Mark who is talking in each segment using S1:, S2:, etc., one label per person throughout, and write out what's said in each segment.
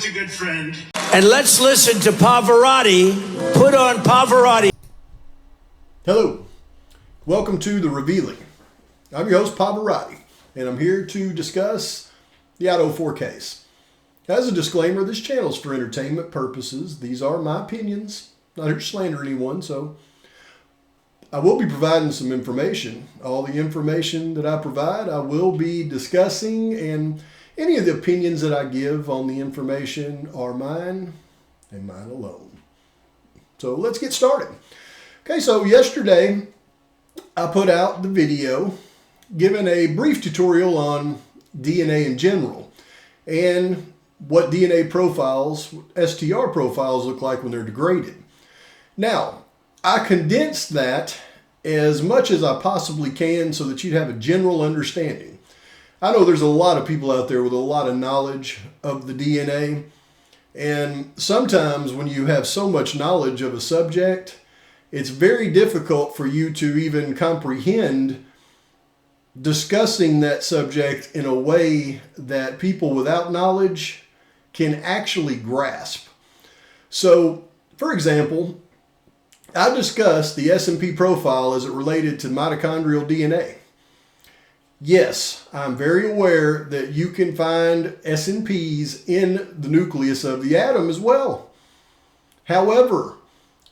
S1: always a good friend.
S2: And let's listen to Pavarotti. Put on Pavarotti.
S3: Hello, welcome to the Revealing. I'm your host Pavarotti, and I'm here to discuss the Auto 4 case. As a disclaimer, this channel is for entertainment purposes. These are my opinions, not here to slander anyone, so I will be providing some information. All the information that I provide, I will be discussing, and any of the opinions that I give on the information are mine and mine alone. So let's get started. Okay, so yesterday I put out the video giving a brief tutorial on DNA in general and what DNA profiles, STR profiles look like when they're degraded. Now, I condensed that as much as I possibly can so that you'd have a general understanding. I know there's a lot of people out there with a lot of knowledge of the DNA, and sometimes when you have so much knowledge of a subject, it's very difficult for you to even comprehend discussing that subject in a way that people without knowledge can actually grasp. So, for example, I discussed the S&P profile as it related to mitochondrial DNA. Yes, I'm very aware that you can find S&Ps in the nucleus of the atom as well. However,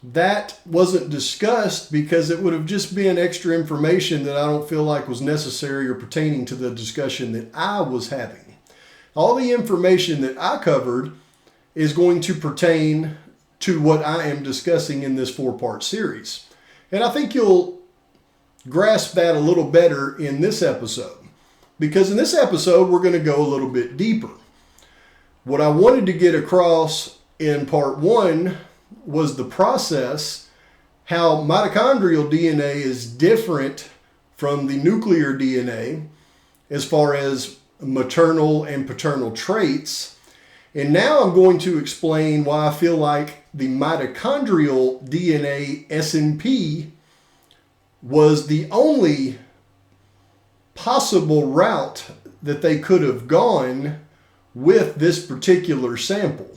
S3: that wasn't discussed because it would have just been extra information that I don't feel like was necessary or pertaining to the discussion that I was having. All the information that I covered is going to pertain to what I am discussing in this 4-part series. And I think you'll grasp that a little better in this episode, because in this episode we're going to go a little bit deeper. What I wanted to get across in part 1 was the process, how mitochondrial DNA is different from the nuclear DNA as far as maternal and paternal traits. And now I'm going to explain why I feel like the mitochondrial DNA S&P was the only possible route that they could have gone with this particular sample.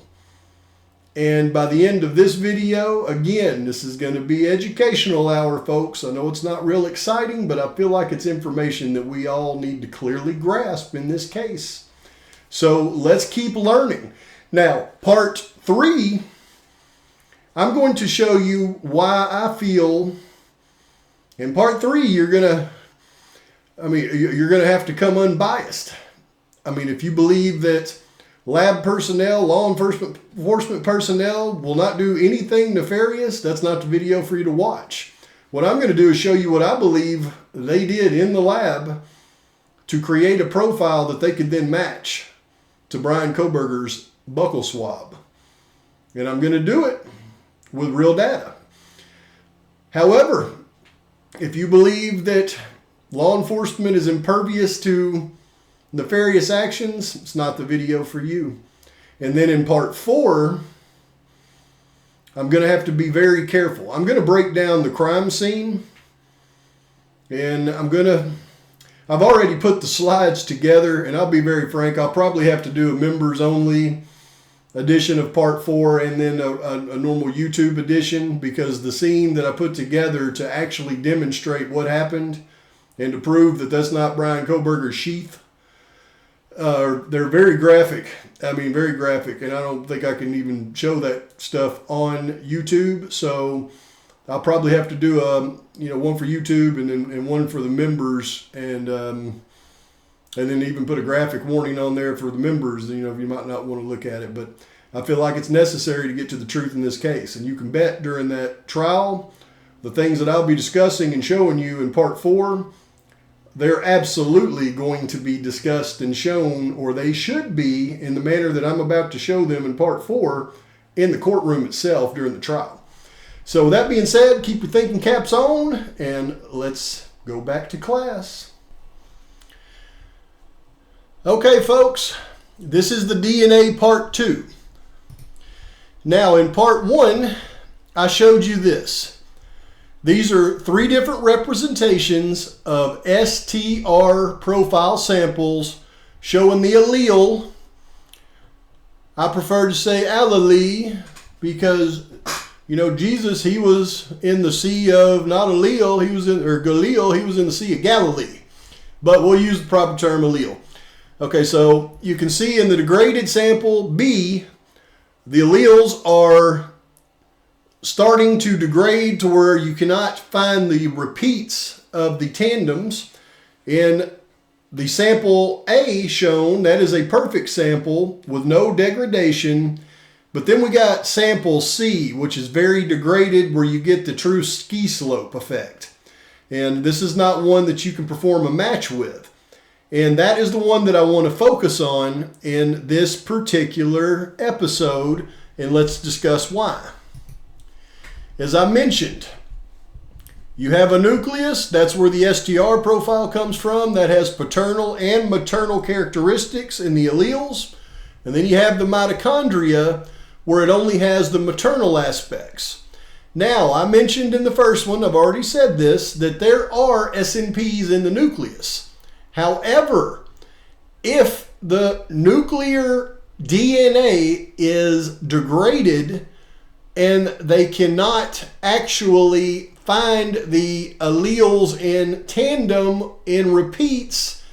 S3: And by the end of this video, again, this is going to be educational hour, folks. I know it's not real exciting, but I feel like it's information that we all need to clearly grasp in this case. So let's keep learning. Now, part 3, I'm going to show you why I feel. In part 3, you're going to have to come unbiased. I mean, if you believe that lab personnel, law enforcement personnel will not do anything nefarious, that's not the video for you to watch. What I'm going to do is show you what I believe they did in the lab to create a profile that they could then match to Bryan Kohbergers' buccal swab. And I'm going to do it with real data. However, if you believe that law enforcement is impervious to nefarious actions, it's not the video for you. And then in part 4, I'm going to have to be very careful. I'm going to break down the crime scene, and I've already put the slides together, and I'll be very frank, I'll probably have to do a members only edition of part 4 and then a normal YouTube edition, because the scene that I put together to actually demonstrate what happened and to prove that that's not Bryan Kohbergers' Sheath, they're very graphic. I mean, very graphic, and I don't think I can even show that stuff on YouTube. So I'll probably have to do one for YouTube and one for the members, and then even put a graphic warning on there for the members. You might not want to look at it, but I feel like it's necessary to get to the truth in this case. And you can bet during that trial, the things that I'll be discussing and showing you in part 4, they're absolutely going to be discussed and shown, or they should be, in the manner that I'm about to show them in part 4 in the courtroom itself during the trial. So with that being said, keep your thinking caps on, and let's go back to class. Okay, folks, this is the DNA part 2. Now, in part 1, I showed you this. These are 3 different representations of STR profile samples showing the allele I prefer to say Galilee because, you know, Jesus, he was in the Sea of, not Allele, he was in, or Galileo, he was in the Sea of Galilee. But we'll use the proper term allele. Okay, so you can see in the degraded sample B, the alleles are starting to degrade to where you cannot find the repeats of the tandems. In the sample A shown, that is a perfect sample with no degradation. But then we got sample C, which is very degraded, where you get the true ski slope effect. And this is not one that you can perform a match with. And that is the one that I want to focus on in this particular episode. And let's discuss why. As I mentioned, you have a nucleus. That's where the STR profile comes from. That has paternal and maternal characteristics in the alleles. And then you have the mitochondria, where it only has the maternal aspects. Now, I mentioned in the first one, I've already said this, that there are SNPs in the nucleus. However, if the nuclear DNA is degraded and they cannot actually find the alleles in tandem in repeats,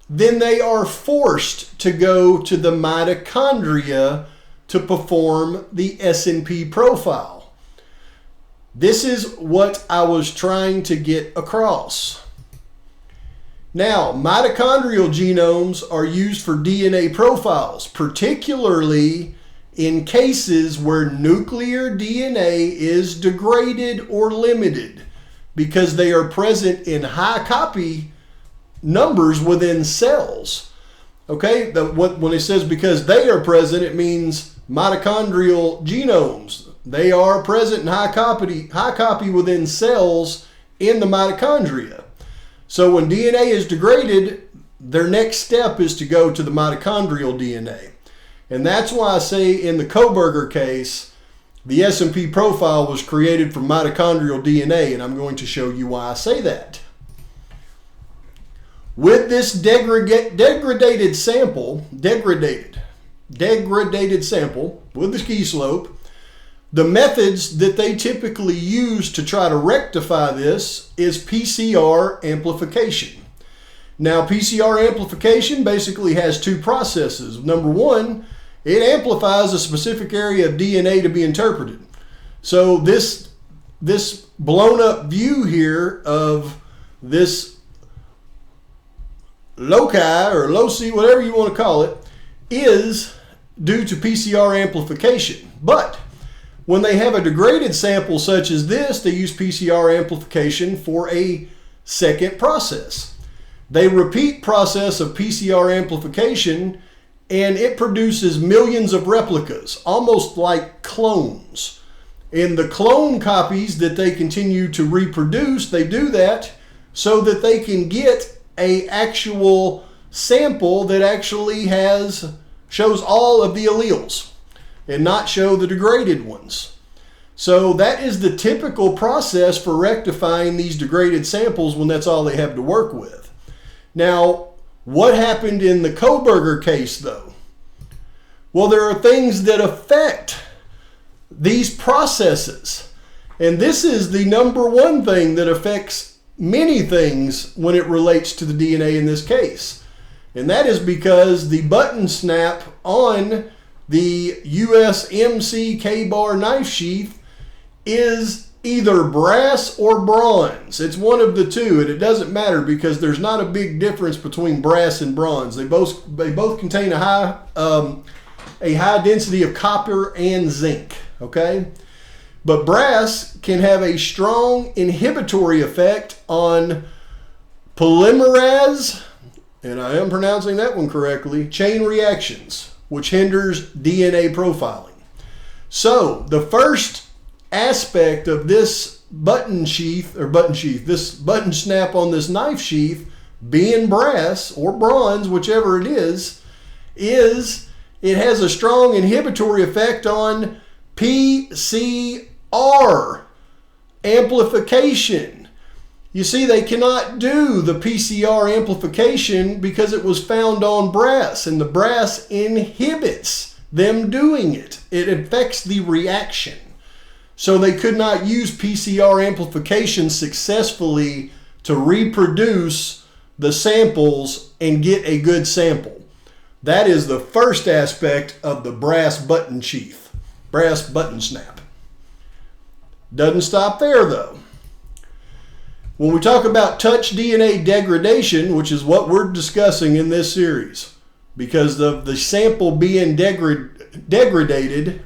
S3: then they are forced to go to the mitochondria to perform the SNP profile. This is what I was trying to get across. Now, mitochondrial genomes are used for DNA profiles, particularly in cases where nuclear DNA is degraded or limited, because they are present in high copy numbers within cells. Okay, when it says because they are present, it means mitochondrial genomes. They are present in high copy within cells in the mitochondria. So when DNA is degraded, their next step is to go to the mitochondrial DNA. And that's why I say in the Kohberger case, the SNP profile was created from mitochondrial DNA, and I'm going to show you why I say that. With this degraded sample with the ski slope, the methods that they typically use to try to rectify this is PCR amplification. Now, PCR amplification basically has two processes. Number one, it amplifies a specific area of DNA to be interpreted. So this blown up view here of this loci or loci, whatever you want to call it, is due to PCR amplification. But when they have a degraded sample such as this, they use PCR amplification for a second process. They repeat process of PCR amplification, and it produces millions of replicas, almost like clones. In the clone copies that they continue to reproduce, they do that so that they can get an actual sample that actually shows all of the alleles and not show the degraded ones. So that is the typical process for rectifying these degraded samples when that's all they have to work with. Now, what happened in the Kohberger case though? Well, there are things that affect these processes. And this is the number one thing that affects many things when it relates to the DNA in this case. And that is because the button snap on the USMC K-bar knife sheath is either brass or bronze. It's one of the two, and it doesn't matter because there's not a big difference between brass and bronze. They both contain a high density of copper and zinc. Okay, but brass can have a strong inhibitory effect on polymerase, and I am pronouncing that one correctly, chain reactions, which hinders DNA profiling. So the first aspect of this this button snap on this knife sheath, being brass or bronze, whichever it is it has a strong inhibitory effect on PCR amplification. You see, they cannot do the PCR amplification because it was found on brass, and the brass inhibits them doing it. It affects the reaction. So they could not use PCR amplification successfully to reproduce the samples and get a good sample. That is the first aspect of the brass button sheath, brass button snap. Doesn't stop there though. When we talk about touch DNA degradation, which is what we're discussing in this series, because of the sample being degraded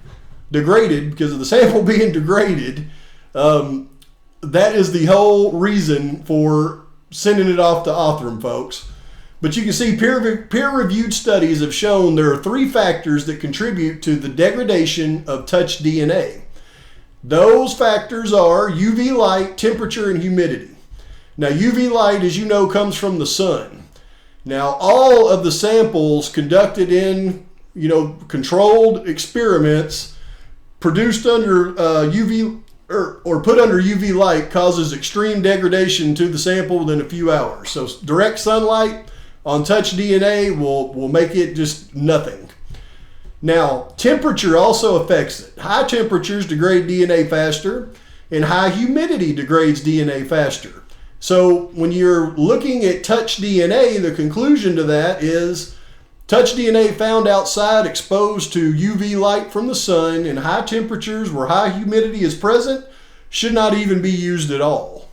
S3: because of the sample being degraded, that is the whole reason for sending it off to Othram, folks. But you can see peer-reviewed studies have shown there are 3 factors that contribute to the degradation of touch DNA. Those factors are UV light, temperature, and humidity. Now, UV light, as you know, comes from the sun. Now, all of the samples conducted in, controlled experiments produced under UV or put under UV light causes extreme degradation to the sample within a few hours. So direct sunlight on touch DNA will make it just nothing. Now, temperature also affects it. High temperatures degrade DNA faster, and high humidity degrades DNA faster. So when you're looking at touch DNA, the conclusion to that is touch DNA found outside exposed to UV light from the sun in high temperatures where high humidity is present should not even be used at all.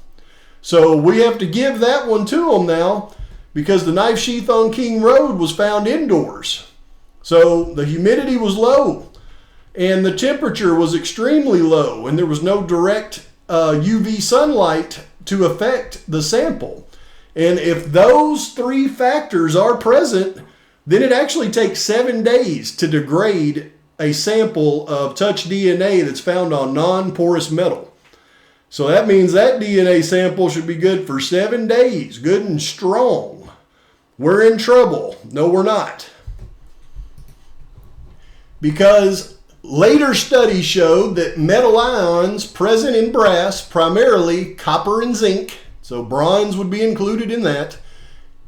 S3: So we have to give that one to them now, because the knife sheath on King Road was found indoors. So the humidity was low and the temperature was extremely low, and there was no direct UV sunlight to affect the sample. And if those 3 factors are present, then it actually takes 7 days to degrade a sample of touch DNA that's found on non-porous metal. So that means that DNA sample should be good for 7 days, good and strong. We're in trouble. No, we're not. Because later studies showed that metal ions present in brass, primarily copper and zinc, so bronze would be included in that,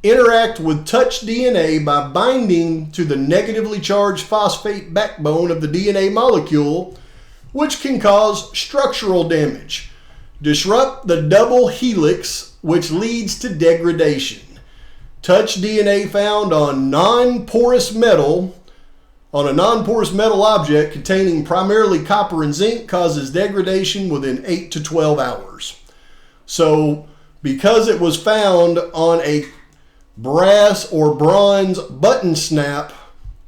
S3: interact with touch DNA by binding to the negatively charged phosphate backbone of the DNA molecule, which can cause structural damage, disrupt the double helix, which leads to degradation. Touch DNA found on non-porous metal, on a non-porous metal object containing primarily copper and zinc, causes degradation within 8 to 12 hours. So because it was found on a brass or bronze button snap,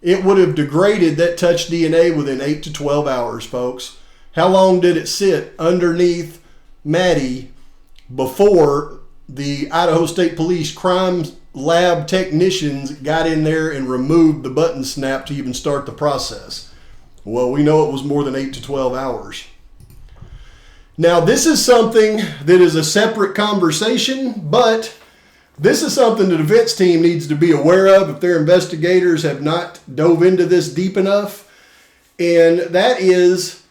S3: it would have degraded that touch DNA within 8 to 12 hours, folks. How long did it sit underneath Maddie before the Idaho State Police crime lab technicians got in there and removed the button snap to even start the process? Well, we know it was more than 8 to 12 hours. Now, this is something that is a separate conversation, but this is something the defense team needs to be aware of if their investigators have not dove into this deep enough. And that is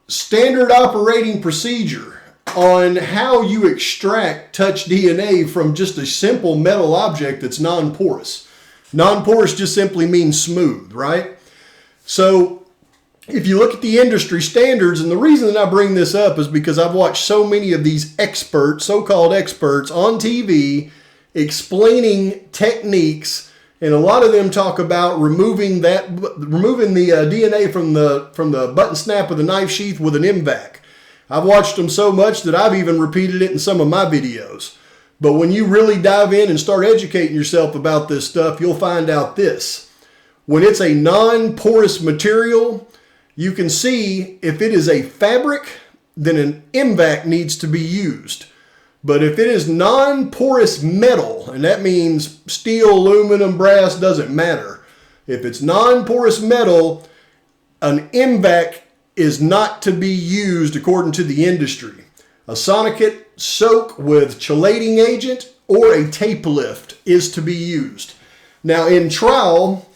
S3: standard operating procedure on how you extract touch DNA from just a simple metal object that's non-porous. Non-porous just simply means smooth, right? So if you look at the industry standards, and the reason that I bring this up is because I've watched so many of these experts, so-called experts on TV, explaining techniques, and a lot of them talk about removing the DNA from the button snap of the knife sheath with an MVAC. I've watched them so much that I've even repeated it in some of my videos. But when you really dive in and start educating yourself about this stuff, you'll find out this. When it's a non-porous material, you can see if it is a fabric, then an MVAC needs to be used. But if it is non-porous metal, and that means steel, aluminum, brass, doesn't matter. If it's non-porous metal, an MVAC is not to be used according to the industry. A sonicate soak with chelating agent or a tape lift is to be used. Now in trial,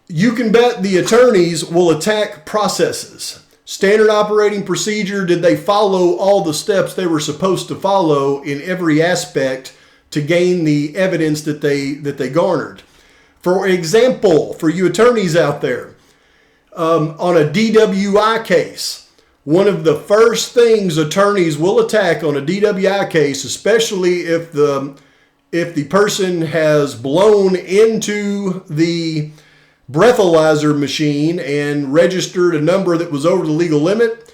S3: you can bet the attorneys will attack processes. Standard operating procedure, did they follow all the steps they were supposed to follow in every aspect to gain the evidence that they garnered? For example, for you attorneys out there, on a DWI case, one of the first things attorneys will attack on a DWI case, especially if the person has blown into the breathalyzer machine and registered a number that was over the legal limit,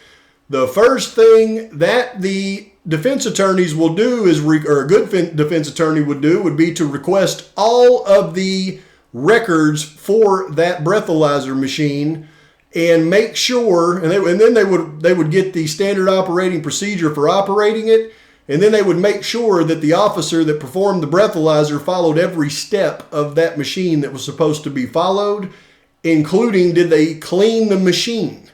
S3: the first thing that the defense attorneys will do is, or a good defense attorney would do, would be to request all of the records for that breathalyzer machine and make sure, and then they would get the standard operating procedure for operating it, and then they would make sure that the officer that performed the breathalyzer followed every step of that machine that was supposed to be followed, including did they clean the machine.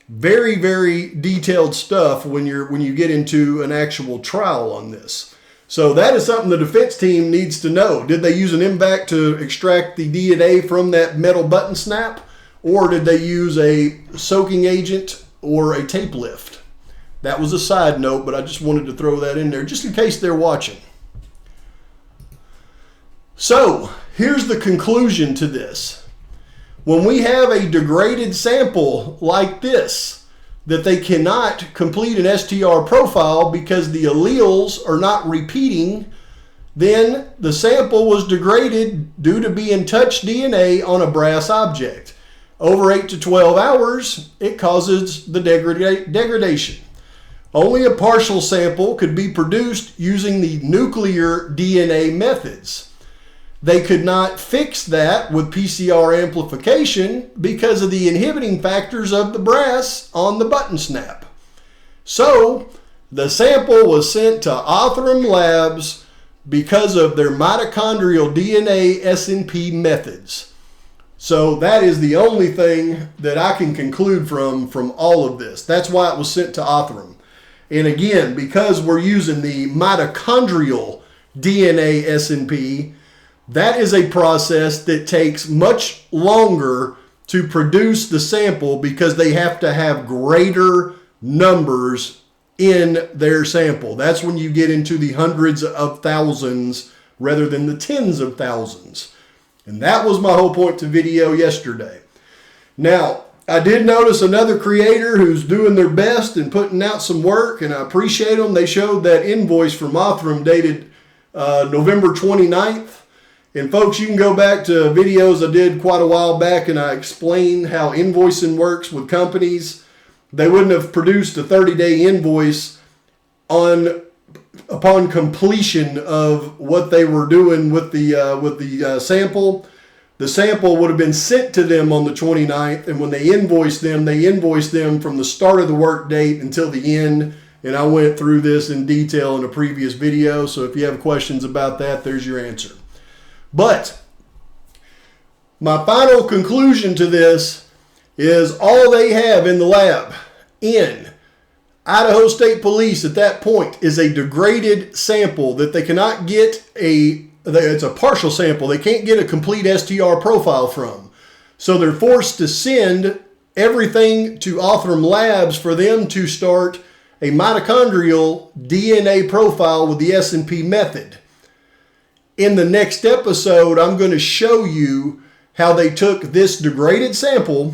S3: Very, very detailed stuff when you get into an actual trial on this. So that is something the defense team needs to know. Did they use an MVAC to extract the DNA from that metal button snap? Or did they use a soaking agent or a tape lift? That was a side note, but I just wanted to throw that in there just in case they're watching. So here's the conclusion to this. When we have a degraded sample like this, that they cannot complete an STR profile because the alleles are not repeating, then the sample was degraded due to being touched DNA on a brass object. Over 8 to 12 hours, it causes the degradation. Only a partial sample could be produced using the nuclear DNA methods. They could not fix that with PCR amplification because of the inhibiting factors of the brass on the button snap. So the sample was sent to Othram Labs because of their mitochondrial DNA SNP methods. So that is the only thing that I can conclude from all of this. That's why it was sent to Othram. And again, because we're using the mitochondrial DNA SNP, that is a process that takes much longer to produce the sample because they have to have greater numbers in their sample. That's when you get into the hundreds of thousands rather than the tens of thousands. And that was my whole point to video yesterday. Now, I did notice another creator who's doing their best and putting out some work, and I appreciate them. They showed that invoice from Othram dated November 29th. And folks, you can go back to videos I did quite a while back, and I explained how invoicing works with companies. They wouldn't have produced a 30-day invoice upon completion of what they were doing with the sample. The sample would have been sent to them on the 29th, and when they invoiced them from the start of the work date until the end. And I went through this in detail in a previous video, so if you have questions about that, there's your answer. But my final conclusion to this is all they have in the lab in Idaho State Police at that point is a degraded sample that they cannot get it's a partial sample. They can't get a complete STR profile from. So they're forced to send everything to Othram Labs for them to start a mitochondrial DNA profile with the SNP method. In the next episode, I'm going to show you how they took this degraded sample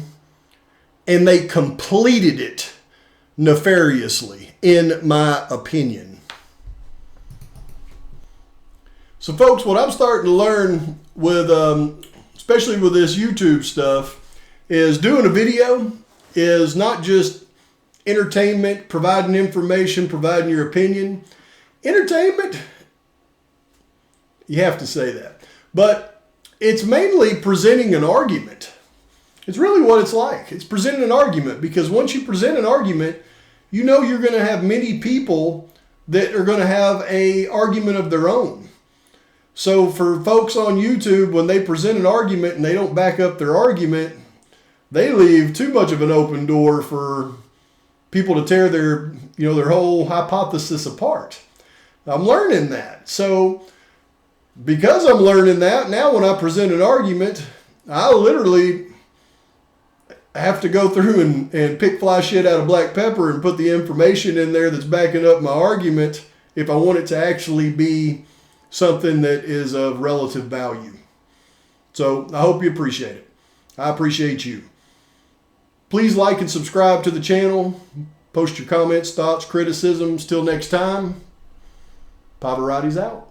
S3: and they completed it nefariously, in my opinion. So folks, what I'm starting to learn with, especially with this YouTube stuff, is doing a video is not just entertainment, providing information, providing your opinion. Entertainment, you have to say that. But it's mainly presenting an argument. It's really what it's like. It's presenting an argument, because once you present an argument, you know you're going to have many people that are going to have an argument of their own. So for folks on YouTube, when they present an argument and they don't back up their argument, they leave too much of an open door for people to tear their whole hypothesis apart. I'm learning that. So because I'm learning that, now when I present an argument, I literally have to go through and pick fly shit out of black pepper and put the information in there that's backing up my argument if I want it to actually be something that is of relative value. So I hope you appreciate it. I appreciate you. Please like and subscribe to the channel. Post your comments, thoughts, criticisms. Till next time, Pavarotti's out.